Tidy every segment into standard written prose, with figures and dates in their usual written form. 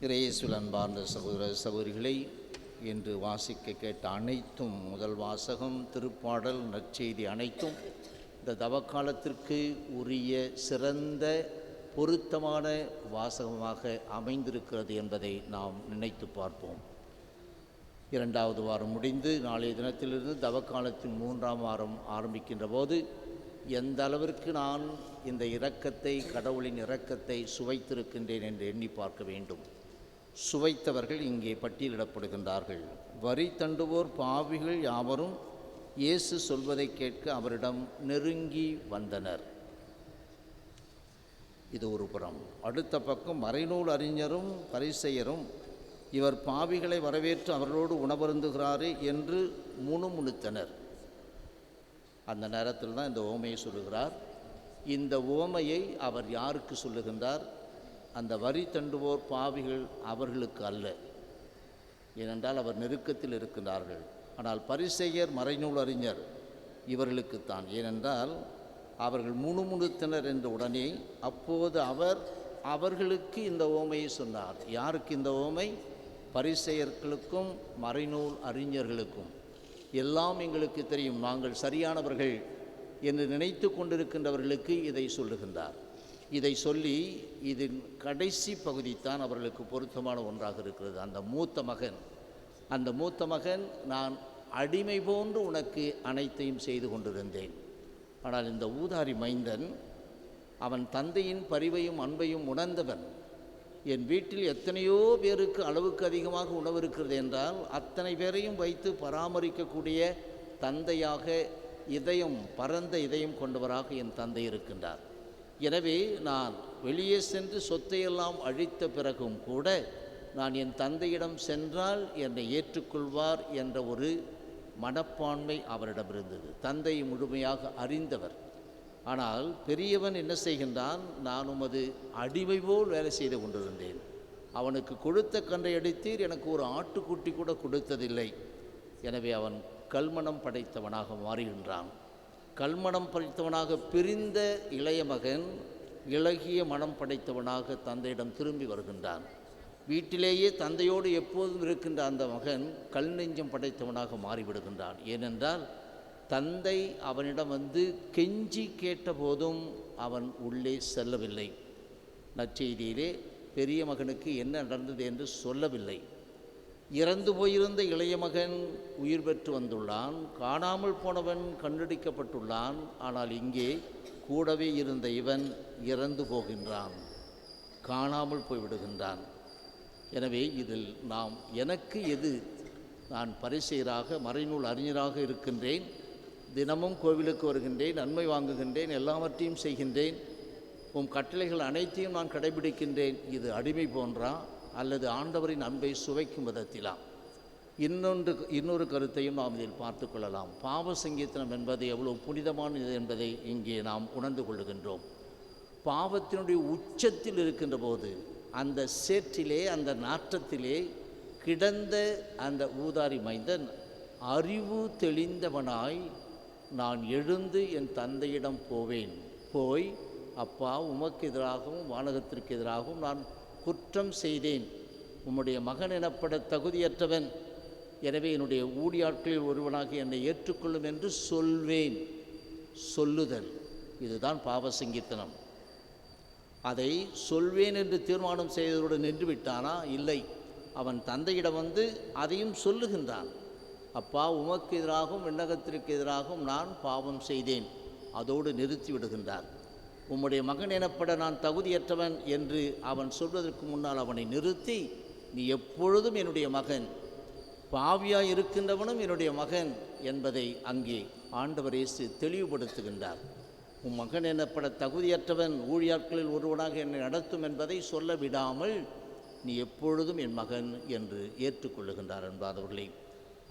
இறையேசுவில் அன்பார்ந்த சகோதர சகோதரிகளை, இன்று வாசிக்க கேட்ட அனைத்தும், முதல் வாசகம், திருப்பாடல், நற்செய்தி அனைத்தும் இந்த தவக்காலத்திற்கு உரிய சிறந்த பொருத்தமான வாசகமாக அமைந்திருக்கிறது என்பதை நாம் நினைத்து பார்ப்போம். 2வது வாரம் முடிந்து நாளைய தினத்திலிருந்து தவக்காலத்தின் 3ஆம் வாரம் ஆரம்பிக்கின்ற போது எந்த அளவிற்கு நான் இந்த இரக்கத்தை, கடவுளின் இரக்கத்தை சுவைத்திருக்கின்றேன் என்று எண்ணி பார்க்க வேண்டும். சுவைத்தவர்கள் இங்கே பட்டியலிடப்படுகின்றார்கள். வரி தண்டுவோர் பாவிகள் யாவரும் இயேசு சொல்வதை கேட்க அவரிடம் நெருங்கி வந்தனர். இது ஒரு புறம். அடுத்த பக்கம் மறைநூல் அறிஞரும் பரிசேயரும் இவர் பாவிகளை வரவேற்று அவர்களோடு உணவருந்துகிறாரே என்று முணுமுணுத்தனர். அந்த நேரத்தில் தான் இந்த உவமையை சொல்லுகிறார். இந்த உவமையை அவர் யாருக்கு சொல்லுகின்றார்? அந்த வரி தண்டுவோர் பாவிகள் அவர்களுக்கு அல்ல, ஏனென்றால் அவர் நெருக்கத்தில் இருக்கின்றார்கள். ஆனால் பரிசேயர், மறைநூல் அறிஞர் இவர்களுக்குத்தான், ஏனென்றால் அவர்கள் முணுமுணுத்தனர் என்ற உடனே அப்போது அவர் அவர்களுக்கு இந்த உவமையை சொன்னார். யாருக்கு இந்த உவமை? பரிசேயர்களுக்கும் மறைநூல் அறிஞர்களுக்கும். எல்லாம் எங்களுக்கு தெரியும், நாங்கள் சரியானவர்கள் என்று நினைத்து கொண்டிருக்கின்றவர்களுக்கு இதை சொல்லுகின்றார். இதை சொல்லி இதன் கடைசி பகுதித்தான் அவர்களுக்கு பொருத்தமான ஒன்றாக இருக்கிறது. அந்த மூத்த மகன் நான் அடிமை போன்று உனக்கு அனைத்தையும் செய்து கொண்டிருந்தேன். ஆனால் இந்த ஊதாரி மைந்தன் அவன் தந்தையின் பரிவையும் அன்பையும் உணர்ந்தவன். என் வீட்டில் எத்தனையோ பேருக்கு அளவுக்கு அதிகமாக உணவு இருக்கிறது என்றால் அத்தனை பேரையும் வைத்து பராமரிக்கக்கூடிய தந்தையாக, பரந்த இதயம் கொண்டவராக என் தந்தை இருக்கின்றார். எனவே நான் வெளியே சென்று சொத்தையெல்லாம் அழித்த பிறகும் கூட நான் என் தந்தையிடம் சென்றால் என்னை ஏற்றுக்கொள்வார் என்ற ஒரு மனப்பான்மை அவரிடம் இருந்தது. தந்தையை முழுமையாக அறிந்தவர். ஆனால் பெரியவன் என்ன செய்கின்றான்? நான் உமது அடிமை போல் வேலை செய்து கொண்டிருந்தேன். அவனுக்கு கொடுத்த கன்றை அடித்தீர், எனக்கு ஒரு ஆட்டுக்குட்டி கூட கொடுத்ததில்லை. எனவே அவன் கல்மணம் படைத்தவனாக மாறுகின்றான். கல்மணம் படைத்தவனாக பிரிந்த இளைய மகன் இளகிய மனம் படைத்தவனாக தந்தையிடம் திரும்பி வருகின்றான். வீட்டிலேயே தந்தையோடு எப்போதும் இருக்கின்ற அந்த மகன் கல் நெஞ்சம் படைத்தவனாக மாறிவிடுகின்றான். ஏனென்றால் தந்தை அவனிடம் வந்து கெஞ்சி கேட்ட போதும் அவன் உள்ளே செல்லவில்லை. நற்செய்தியிலே பெரிய மகனுக்கு என்ன நடந்தது என்று சொல்லவில்லை. இறந்து போயிருந்த இளைய மகன் உயிர் பெற்று வந்துள்ளான். காணாமல் போனவன் கண்டுபிடிக்கப்பட்டுள்ளான். ஆனால் இங்கே கூடவே இருந்த இவன் இறந்து போகின்றான், காணாமல் போய்விடுகின்றான். எனவே இதில் எனக்கு எது? நான் பரிசேயராக, மறைநூல் அறிஞராக இருக்கின்றேன், தினமும் கோவிலுக்கு வருகின்றேன், நன்மை வாங்குகின்றேன், எல்லாவற்றையும் செய்கின்றேன், உம் கட்டளைகள் அனைத்தையும் நான் கடைபிடிக்கின்றேன். இது அடிமை போன்றா அல்லது ஆண்டவரின் அன்பை சுவைக்கும் விதத்திலா? இன்னொரு கருத்தையும் நாம் இதில் பார்த்து கொள்ளலாம். பாவ சங்கீர்த்தனம் என்பது எவ்வளவு புனிதமானது என்பதை இங்கே நாம் உணர்ந்து கொள்ளுகின்றோம். பாவத்தினுடைய உச்சத்தில் இருக்கின்ற போது அந்த சேற்றிலே, அந்த நாற்றத்திலே கிடந்த அந்த ஊதாரி மைந்தன் அறிவு தெளிந்தவனாய், நான் எழுந்து என் தந்தையிடம் போவேன், போய் அப்பா, உமக்கு எதிராகவும் வானகத்திற்கு எதிராகவும் நான் குற்றம் செய்தேன், உம்முடைய மகன் எனப்பட தகுதியற்றவன், எனவே என்னுடைய ஊழியாட்களில் ஒருவனாக என்னை ஏற்றுக்கொள்ளும் என்று சொல்வேன். சொல்லுதல், இதுதான் பாவ சங்கீர்த்தனம். அதை சொல்வேன் என்று தீர்மானம் செய்ததோடு நின்று விட்டானா? இல்லை, அவன் தந்தையிடம் வந்து அதையும் சொல்லுகின்றான். அப்பா, உமக்கு எதிராகவும் விண்ணகத்திற்கு எதிராகவும் நான் பாவம் செய்தேன். அதோடு நிறுத்தி விடுகின்றார். உம்முடைய மகன் எனப்பட நான் தகுதியற்றவன் என்று அவன் சொல்வதற்கு முன்னால் அவனை நிறுத்தி, நீ எப்பொழுதும் என்னுடைய மகன், பாவியாய் இருக்கின்றவனும் என்னுடைய மகன் என்பதை அங்கே ஆண்டவர் இயேசு தெளிவுபடுத்துகின்றார். உன் மகன் எனப்பட தகுதியற்றவன் ஊழியாட்களில் ஒருவனாக என்னை நடத்தும் என்பதை சொல்ல விடாமல் நீ எப்பொழுதும் என் மகன் என்று ஏற்றுக்கொள்ளுகின்றார் என்பாதவர்களே.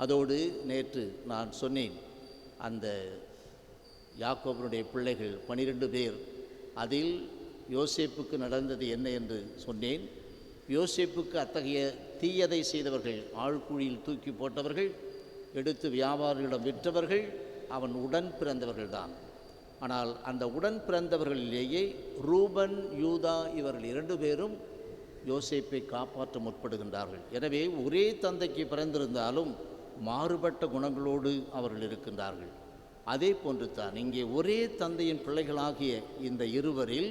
அதோடு நேற்று நான் சொன்னேன், அந்த யாக்கோபனுடைய பிள்ளைகள் 12 பேர், அதில் யோசேப்புக்கு நடந்தது என்ன என்று சொன்னேன். யோசேப்புக்கு அத்தகைய தீயதை செய்தவர்கள், ஆழ்குழியில் தூக்கி போட்டவர்கள், எடுத்து வியாபாரிகளிடம் விற்றவர்கள் அவன் உடன் பிறந்தவர்கள்தான். ஆனால் அந்த உடன் பிறந்தவர்களிலேயே ரூபன், யூதா இவர்கள் 2 பேரும் யோசேப்பை காப்பாற்ற முற்படுகின்றார்கள். எனவே ஒரே தந்தைக்கு பிறந்திருந்தாலும் மாறுபட்ட குணங்களோடு அவர்கள் இருக்கின்றார்கள். அதே போன்று தான் இங்கே ஒரே தந்தையின் பிள்ளைகளாகிய இந்த இருவரில்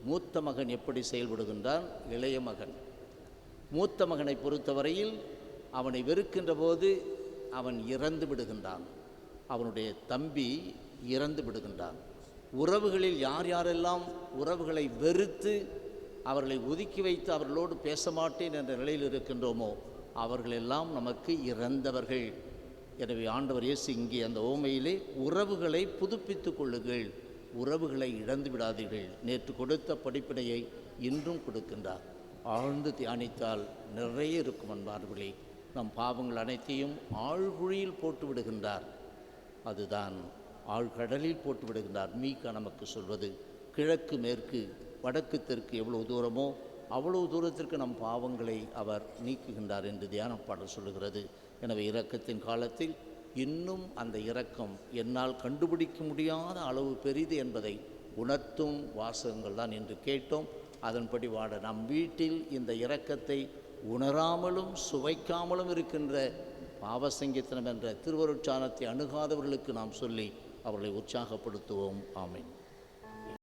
மூத்த மகன் எப்படி செயல்படுகின்றான்? இளைய மகன் மூத்த மகனை பொறுத்தவரையில் அவனை வெறுக்கின்ற போது அவன் இறந்து விடுகின்றான். அவனுடைய தம்பி இறந்து விடுகின்றான். உறவுகளில் யார் யாரெல்லாம் உறவுகளை வெறுத்து அவர்களை ஒதுக்கி வைத்து அவர்களோடு பேச மாட்டேன் என்ற நிலையில் இருக்கின்றோமோ அவர்களெல்லாம் நமக்கு இறந்தவர்கள். எனவே ஆண்டவர் இயேசு இங்கே அந்த ஓமையிலே உறவுகளை புதுப்பித்து கொள்ளுங்கள், உறவுகளை இழந்து விடாதீர்கள். நேற்று கொடுத்த படிப்பினையை இன்றும் கொடுக்கின்றார். ஆழ்ந்து தியானித்தால் நிறைய இருக்கும் அன்பார்களே. நம் பாவங்கள் அனைத்தையும் ஆழ்குழியில் போட்டு விடுகின்றார். அதுதான் ஆழ்கடலில் போட்டு விடுகின்றார். மீகா நமக்கு சொல்வது கிழக்கு மேற்கு வடக்கு தெற்கு எவ்வளவு தூரமோ அவ்வளவு தூரத்திற்கு நம் பாவங்களை அவர் நீக்குகின்றார் என்று தியான பாடல் சொல்லுகிறது. எனவே இரக்கத்தின் காலத்தில் இன்னும் அந்த இரக்கம் என்னால் கண்டுபிடிக்க முடியாத அளவு பெரிது என்பதை உணர்த்தும் வாசகங்கள் தான் என்று கேட்டோம். அதன்படி வாட நம் வீட்டில் இந்த இரக்கத்தை உணராமலும் சுவைக்காமலும் இருக்கின்ற பாவசங்கீர்த்தனம் என்ற திருவருட்சானத்தை அணுகாதவர்களுக்கு நாம் சொல்லி அவர்களை உற்சாகப்படுத்துவோம். ஆமென்.